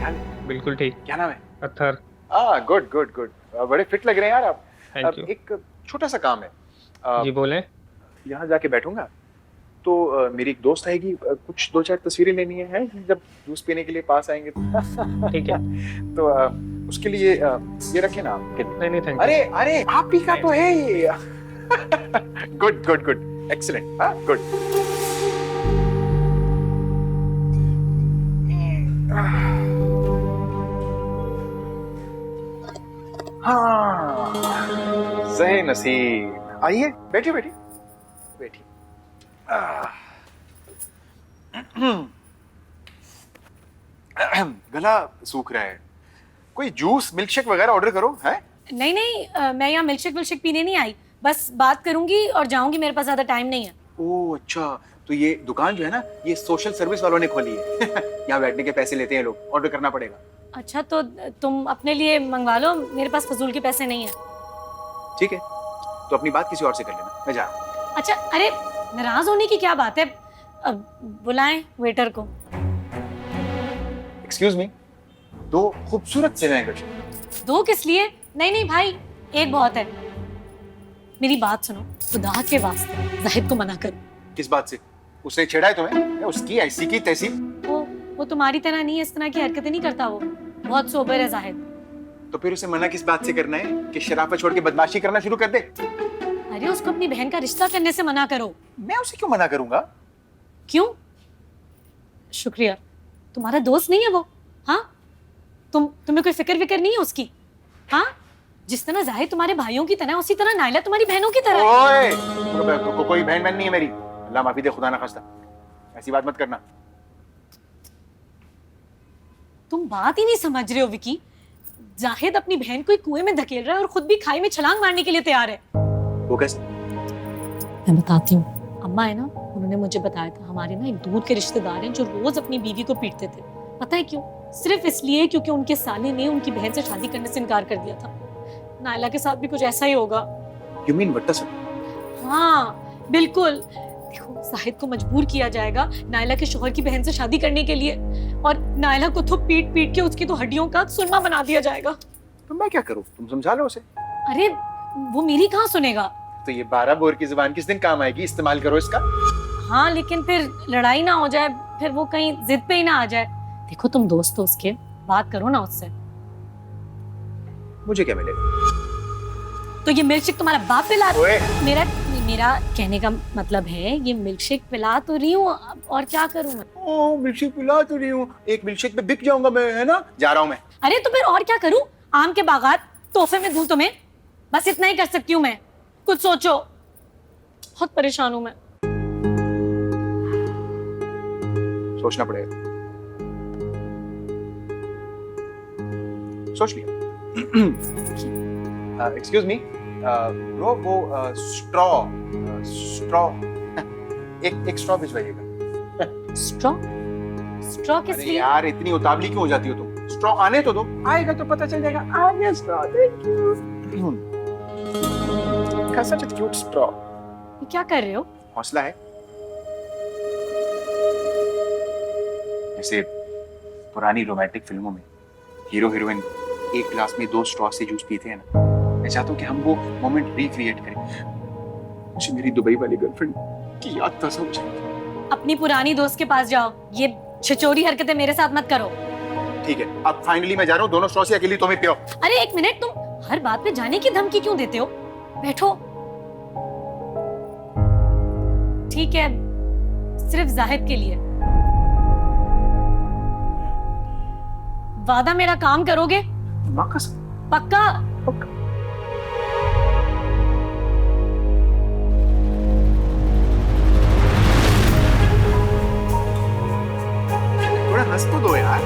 क्या हाल है? बिल्कुल ठीक। क्या नाम है? अत्थर। Good good good. बड़े फिट लग रहे हैं यार आप। Thank you. एक छोटा सा काम है। जी बोलें। यहाँ जाके बैठूंगा तो मेरी एक दोस्त आएगी, कुछ 2-4 तस्वीरें लेनी है जब जूस पीने के लिए पास आएंगे तो ठीक है। तो उसके लिए ये रखे ना आपके लिए। नहीं नहीं थैंक अरे अरे आप ही का तो है ये। Good good good excellent. हाँ गुड। हाँ सही नसीब। आइए बैठिए बैठिए बैठिए। गला सूख रहा है, कोई जूस मिल्कशेक वगैरह ऑर्डर करो है। नहीं नहीं मैं यहाँ मिल्कशेक पीने नहीं आई, बस बात करूंगी और जाऊंगी, मेरे पास ज्यादा टाइम नहीं है। ओह अच्छा, तो ये दुकान जो है ना ये सोशल सर्विस वालों ने खोली है। यहाँ बैठने के पैसे लेते हैं लोग, ऑर्डर करना पड़ेगा। अच्छा तो तुम अपने लिए मंगवा लो, मेरे पास फजूल के पैसे नहीं है। ठीक है, तो अपनी बात किसी और से कर लेना, मैं जा रहा हूँ। अच्छा अरे नाराज होने की क्या बात है, अब बुलाएं वेटर को। एक्सक्यूज मी, 2 खूबसूरत से हैं। 2 किस लिए? नहीं नहीं भाई, एक बहुत है। मेरी बात सुनो, खुदा के वास्ते जाहिद को मना करो। किस बात से? उसने छेड़ा है तुम्हें? उसकी ऐसी की तैसी। वो तुम्हारी तरह नहीं है, इस तरह की हरकतें नहीं करता, वो बहुत सोबर है जाहिद। तो फिर उसे मना किस बात से करना है कि शराफत छोड़ के बदमाशी करना शुरू कर दे? अरे उसको अपनी बहन का रिश्ता करने से मना करो। मैं उसे क्यों मना करूंगा? क्यों? शुक्रिया, तुम्हारा दोस्त नहीं है वो? हाँ, तुम्हें कोई फिक्र विक्र नहीं है उसकी? हाँ, जिस तरह जाहिद तुम्हारे भाइयों की तरह, उसी तरह नाइला तुम्हारी बहनों की तरह। ओए, कोई बहन नहीं है मेरी, अल्लाह माफी दे, खुदा ना खास्ता, ऐसी बात मत करना। तुम बात ही नहीं समझ रहे हो विकी। जाहिद अपनी बहन को एक कुएं में धकेल रहा है और खुद भी खाई में छलांग मारने के लिए तैयार है। वो कैसे? मैं बताती हूँ। अम्मा है ना, उन्होंने मुझे बताया था, हमारे ना एक दूर के रिश्तेदार हैं जो रोज अपनी बीवी को पीटते थे। पता है क्यों? सिर्फ इसलिए क्योंकि उनके साले ने उनकी बहन से शादी करने से इनकार कर दिया था। नायला के साथ भी कुछ ऐसा ही होगा। You mean वट्टा सब? हाँ बिल्कुल। देखो जाहिद को मजबूर किया जाएगा नायला के शौहर की बहन से शादी करने के लिए, और नायला को तो पीट पीट के उसकी तो हड्डियों का सुरमा बना दिया जाएगा। तो मैं क्या करूँ? तुम समझा लो उसे। अरे वो मेरी कहाँ सुनेगा। तो ये 12 बोर की जुबान किस दिन काम आएगी, इस्तेमाल करो इसका। हाँ लेकिन फिर लड़ाई ना हो जाए, फिर वो कहीं जिद पे ही ना आ जाए। देखो तुम दोस्त हो उसके, बात करो ना उससे। मुझे क्या मिलेगा? तो ये मिल्कशेक तुम्हारा बाप पिला रहा ओए। है? मेरा कहने का मतलब है ये मिल्कशेक पिला तो रही हूँ, और क्या करूँ मैं? ओह मिल्कशेक पिला तो रही हूँ, एक मिल्कशेक पे बिक जाऊंगा मैं, है ना? जा रहा हूँ मैं। अरे तो फिर और क्या करूँ? आम के बागात तोहफे में दूं तुम्हें? बस इतना ही कर सकती हूँ मैं, कुछ सोचो। बहुत परेशान हूँ मैं। सोचना पड़ेगा। सोच लिया। एक्सक्यूज मी ब्रो, वो स्ट्रॉ एक स्ट्रॉ भिजवाइएगा। स्ट्रॉ किस अरे लिए? यार इतनी उतावली क्यों हो जाती हो तुम? स्ट्रॉ आने तो दो, आएगा तो पता चल जाएगा। आ गया straw, thank you. Such a cute straw. ये क्या कर रहे हो? हौसला है। जैसे पुरानी रोमांटिक फिल्मों में हीरो हीरोइन एक ग्लास में 2 स्ट्रॉ से जूस पीते हैं ना, मैं चाहता हूँ कि हम वो मोमेंट रिक्रिएट करें। मुझे मेरी दुबई वाली गर्लफ्रेंड की याद ताज़ा हो जाए। अपनी पुरानी दोस्त के पास जाओ, ये छिचोरी हरकतें मेरे साथ मत करो। ठीक है, अब फाइनली मैं जा रहा हूँ, दोनों स्ट्रॉ से अकेली तुम्हें पियो। अरे एक मिनट, तुम हर बात पे जाने की धमकी क्यों देते हो? बैठो। ठीक है, सिर्फ जाहिद के लिए। वादा मेरा काम करोगे? माँ कसम। पक्का? पक्का। थोड़ा हंस तो दो यार।